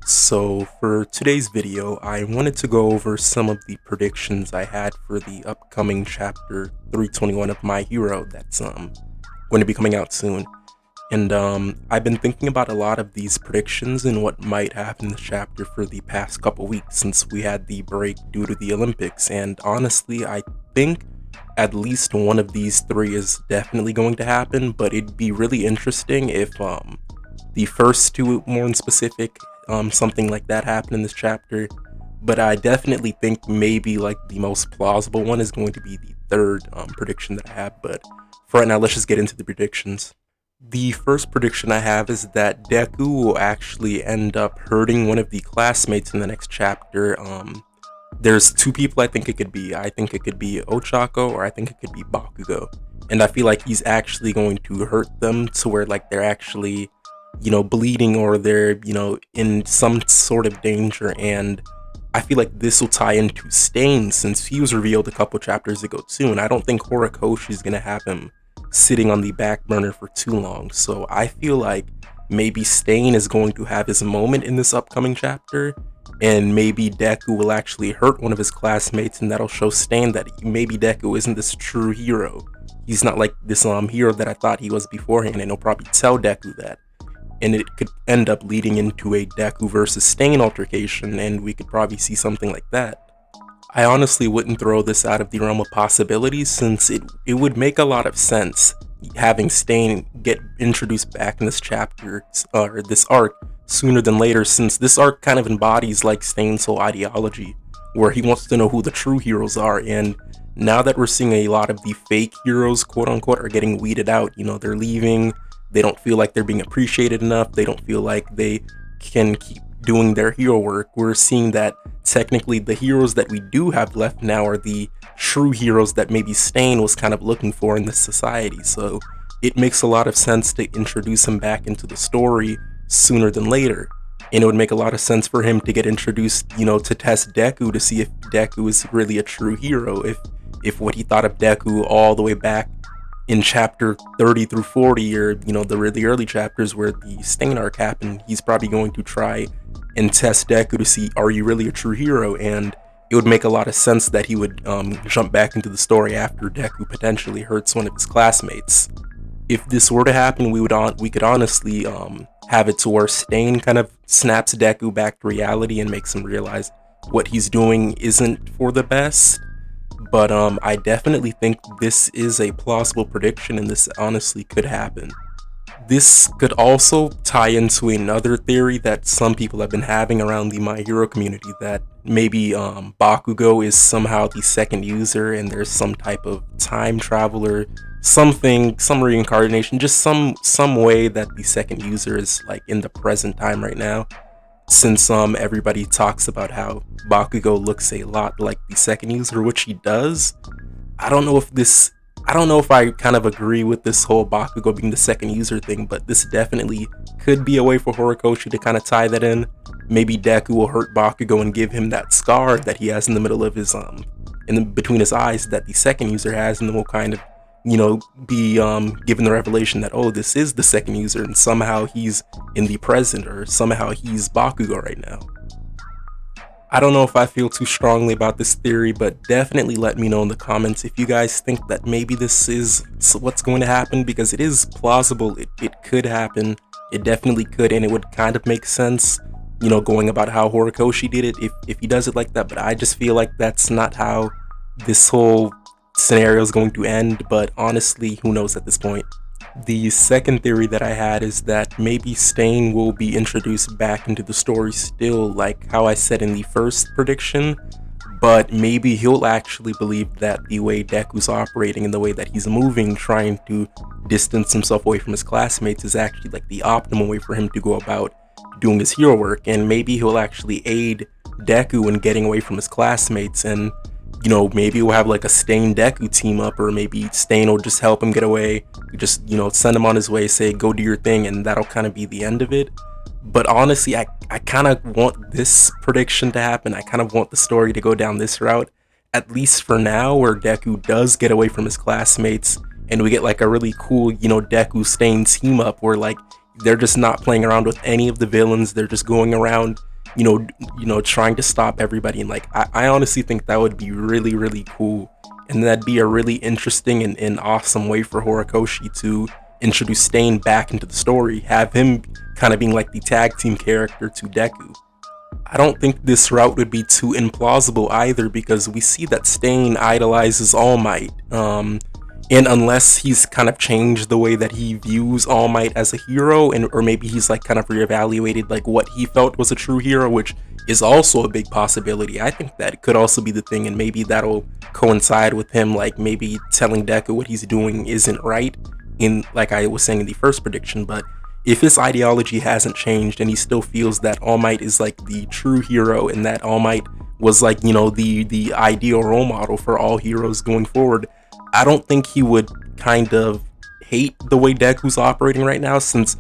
So for today's video, I wanted to go over some of the predictions I had for the upcoming chapter 321 of My Hero that's going to be coming out soon. And I've been thinking about a lot of these predictions and what might happen in the chapter for the past couple weeks since we had the break due to the Olympics. And honestly, I think at least one of these three is definitely going to happen, but it'd be really interesting if the first two, more in specific, something like that happened in this chapter. But I definitely think maybe like the most plausible one is going to be the third prediction that I have. But for right now, let's just get into the predictions. The first prediction I have is that Deku will actually end up hurting one of the classmates in the next chapter. There's two people I think it could be. I think it could be Ochako, or I think it could be Bakugo. And I feel like he's actually going to hurt them to where like they're actually, bleeding, or they're, in some sort of danger. And I feel like this will tie into Stain, since he was revealed a couple chapters ago too, and I don't think Horikoshi's gonna have him sitting on the back burner for too long. So I feel like maybe Stain is going to have his moment in this upcoming chapter, and maybe Deku will actually hurt one of his classmates, and that'll show Stain that maybe Deku isn't this true hero. He's not like this hero that I thought he was beforehand, and he'll probably tell Deku that. And it could end up leading into a Deku versus Stain altercation, and we could probably see something like that. I honestly wouldn't throw this out of the realm of possibilities, since it would make a lot of sense having Stain get introduced back in this chapter, or this arc, sooner than later, since this arc kind of embodies like Stain's whole ideology, where he wants to know who the true heroes are. And now that we're seeing a lot of the fake heroes, quote unquote, are getting weeded out, they're leaving, they don't feel like they're being appreciated enough, they don't feel like they can keep doing their hero work. We're seeing that technically the heroes that we do have left now are the true heroes that maybe Stain was kind of looking for in this society. So it makes a lot of sense to introduce him back into the story sooner than later. And it would make a lot of sense for him to get introduced, to test Deku, to see if Deku is really a true hero, if what he thought of Deku all the way back in chapter 30 through 40, or the really early chapters where the Stain arc happened, he's probably going to try and test Deku to see, are you really a true hero? And it would make a lot of sense that he would jump back into the story after Deku potentially hurts one of his classmates. If this were to happen, we could honestly have it to where Stain kind of snaps Deku back to reality and makes him realize what he's doing isn't for the best. But I definitely think this is a plausible prediction, and this honestly could happen. This could also tie into another theory that some people have been having around the My Hero community, that maybe Bakugo is somehow the second user, and there's some type of time traveler, something, some reincarnation, just some way that the second user is like in the present time right now. Since everybody talks about how Bakugo looks a lot like the second user, which he does. I don't know if I kind of agree with this whole Bakugo being the second user thing, but this definitely could be a way for Horikoshi to kind of tie that in. Maybe Deku will hurt Bakugo and give him that scar that he has in the middle of his between his eyes that the second user has, and then we'll kind of be given the revelation that, oh, this is the second user, and somehow he's in the present, or somehow he's Bakugo right now. I don't know if I feel too strongly about this theory, but definitely let me know in the comments if you guys think that maybe this is what's going to happen, because it is plausible. It could happen. It definitely could, and it would kind of make sense, going about how Horikoshi did it if he does it like that. But I just feel like that's not how this whole scenario is going to end, but honestly, who knows at this point. The second theory that I had is that maybe Stain will be introduced back into the story still, like how I said in the first prediction, but maybe he'll actually believe that the way Deku's operating and the way that he's moving, trying to distance himself away from his classmates, is actually like the optimal way for him to go about doing his hero work. And maybe he'll actually aid Deku in getting away from his classmates, and maybe we'll have like a Stain Deku team up, or maybe Stain will just help him get away, just send him on his way, say go do your thing, and that'll kind of be the end of it. But honestly, I kind of want this prediction to happen. I kind of want the story to go down this route, at least for now, where Deku does get away from his classmates, and we get like a really cool Deku Stain team up, where like they're just not playing around with any of the villains, they're just going around trying to stop everybody. And like, I honestly think that would be really, really cool. And that'd be a really interesting and awesome way for Horikoshi to introduce Stain back into the story, have him kind of being like the tag team character to Deku. I don't think this route would be too implausible either, because we see that Stain idolizes All Might. And unless he's kind of changed the way that he views All Might as a hero, and or maybe he's like kind of reevaluated like what he felt was a true hero, which is also a big possibility. I think that could also be the thing, and maybe that'll coincide with him like maybe telling Deku what he's doing isn't right, in like I was saying in the first prediction. But if his ideology hasn't changed and he still feels that All Might is like the true hero, and that All Might was like, the ideal role model for all heroes going forward, I don't think he would kind of hate the way Deku's operating right now, since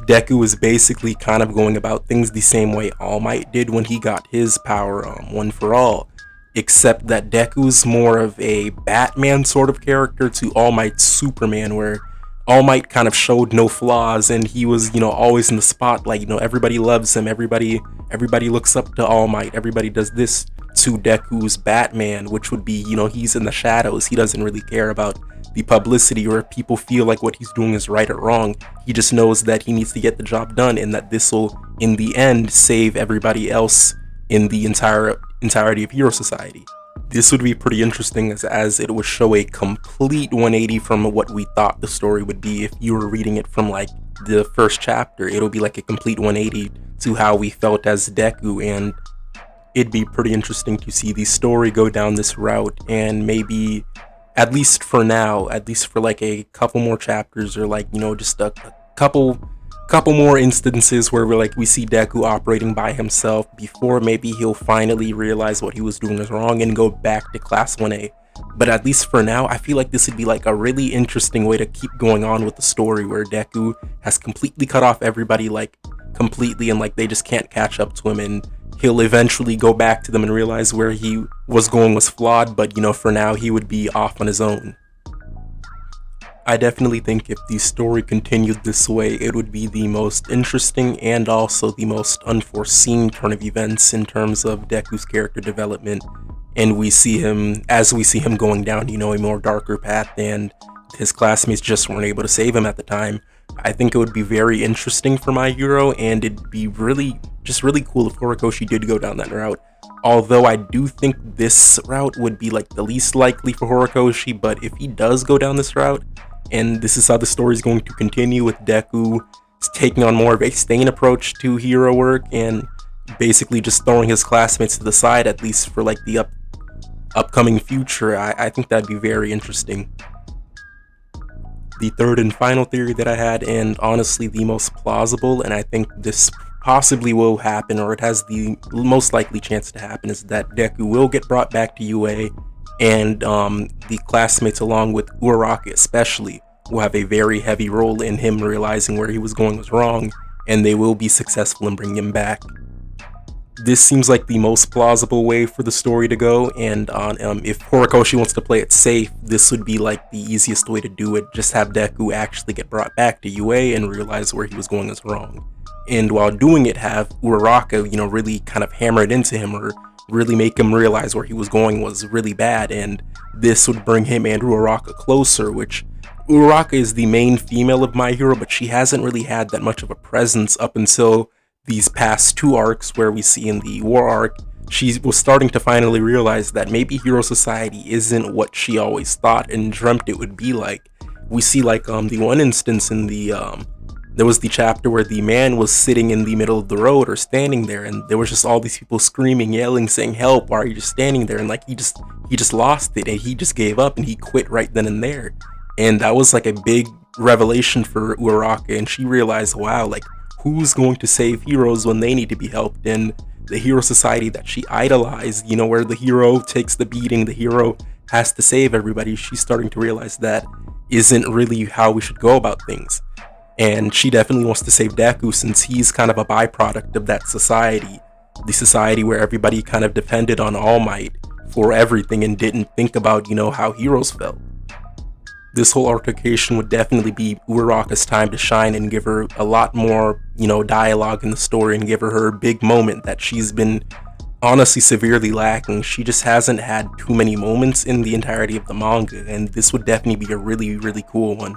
Deku is basically kind of going about things the same way All Might did when he got his power one for all, except that Deku's more of a Batman sort of character to All Might's Superman, where All Might kind of showed no flaws, and he was, always in the spotlight. Everybody loves him. Everybody looks up to All Might. Everybody does this to Deku's Batman, which would be, he's in the shadows. He doesn't really care about the publicity or if people feel like what he's doing is right or wrong. He just knows that he needs to get the job done, and that this will, in the end, save everybody else in the entirety of Hero Society. This would be pretty interesting, as it would show a complete 180 from what we thought the story would be. If you were reading it from like the first chapter, it'll be like a complete 180 to how we felt as Deku, and it'd be pretty interesting to see the story go down this route. And maybe, at least for now, at least for like a couple more chapters, or like, just a couple more instances where we see Deku operating by himself before maybe he'll finally realize what he was doing is wrong and go back to Class 1A. But at least for now, I feel like this would be like a really interesting way to keep going on with the story, where Deku has completely cut off everybody, like completely, and like they just can't catch up to him, and he'll eventually go back to them and realize where he was going was flawed, but for now he would be off on his own. I definitely think if the story continued this way, it would be the most interesting and also the most unforeseen turn of events in terms of Deku's character development. And as we see him going down, a more darker path, and his classmates just weren't able to save him at the time. I think it would be very interesting for My Hero, and it'd be really cool if Horikoshi did go down that route. Although I do think this route would be like the least likely for Horikoshi, but if he does go down this route, and this is how the story is going to continue, with Deku taking on more of a Stain approach to hero work, and basically just throwing his classmates to the side, at least for like the upcoming future, I think that'd be very interesting. The third and final theory that I had, and honestly the most plausible, and I think this possibly will happen, or it has the most likely chance to happen, is that Deku will get brought back to UA, and the classmates, along with Uraka especially, will have a very heavy role in him realizing where he was going was wrong, and they will be successful in bringing him back. This seems like the most plausible way for the story to go, and if Horikoshi wants to play it safe, this would be like the easiest way to do it. Just have Deku actually get brought back to UA and realize where he was going was wrong. And while doing it, have Uraka, really kind of hammer it into him, or really make him realize where he was going was really bad, and this would bring him and Uraka closer, which Uraka is the main female of My Hero, but she hasn't really had that much of a presence up until these past two arcs, where we see in the War arc, she was starting to finally realize that maybe Hero Society isn't what she always thought and dreamt it would be like. We see like the one instance in the there was the chapter where the man was sitting in the middle of the road, or standing there, and there was just all these people screaming, yelling, saying help, why are you just standing there? And like he just lost it, and he just gave up, and he quit right then and there. And that was like a big revelation for Uraka, and she realized, wow, like who's going to save heroes when they need to be helped? And the Hero Society that she idolized, where the hero takes the beating, the hero has to save everybody, she's starting to realize that isn't really how we should go about things. And she definitely wants to save Deku, since he's kind of a byproduct of that society, the society where everybody kind of depended on All Might for everything and didn't think about, how heroes felt. This whole altercation would definitely be Uraka's time to shine and give her a lot more, dialogue in the story and give her big moment that she's been honestly severely lacking. She just hasn't had too many moments in the entirety of the manga, and this would definitely be a really, really cool one.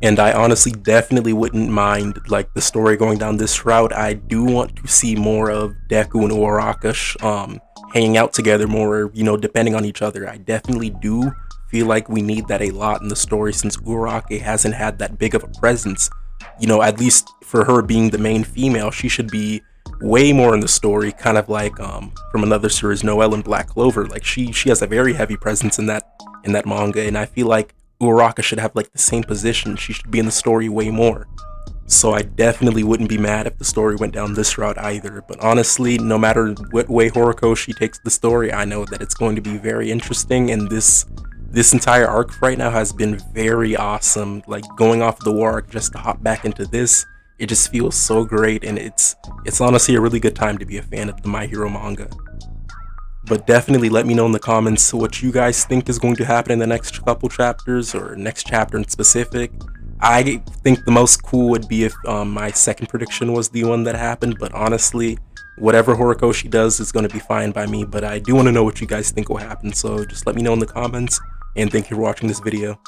And I honestly definitely wouldn't mind like the story going down this route. I do want to see more of Deku and Uraka hanging out together more, depending on each other. I definitely do feel like we need that a lot in the story since Uraka hasn't had that big of a presence. At least for her being the main female, she should be way more in the story, kind of like from another series, Noelle and Black Clover. Like she has a very heavy presence in that manga, and I feel like Uraka should have like the same position. She should be in the story way more. So I definitely wouldn't be mad if the story went down this route either. But honestly, no matter what way Horikoshi takes the story, I know that it's going to be very interesting, and this entire arc right now has been very awesome. Like going off the war arc just to hop back into this, it just feels so great, and it's honestly a really good time to be a fan of the My Hero manga. But definitely let me know in the comments what you guys think is going to happen in the next couple chapters, or next chapter in specific. I think the most cool would be if my second prediction was the one that happened, but honestly, whatever Horikoshi does is going to be fine by me. But I do want to know what you guys think will happen, so just let me know in the comments, and thank you for watching this video.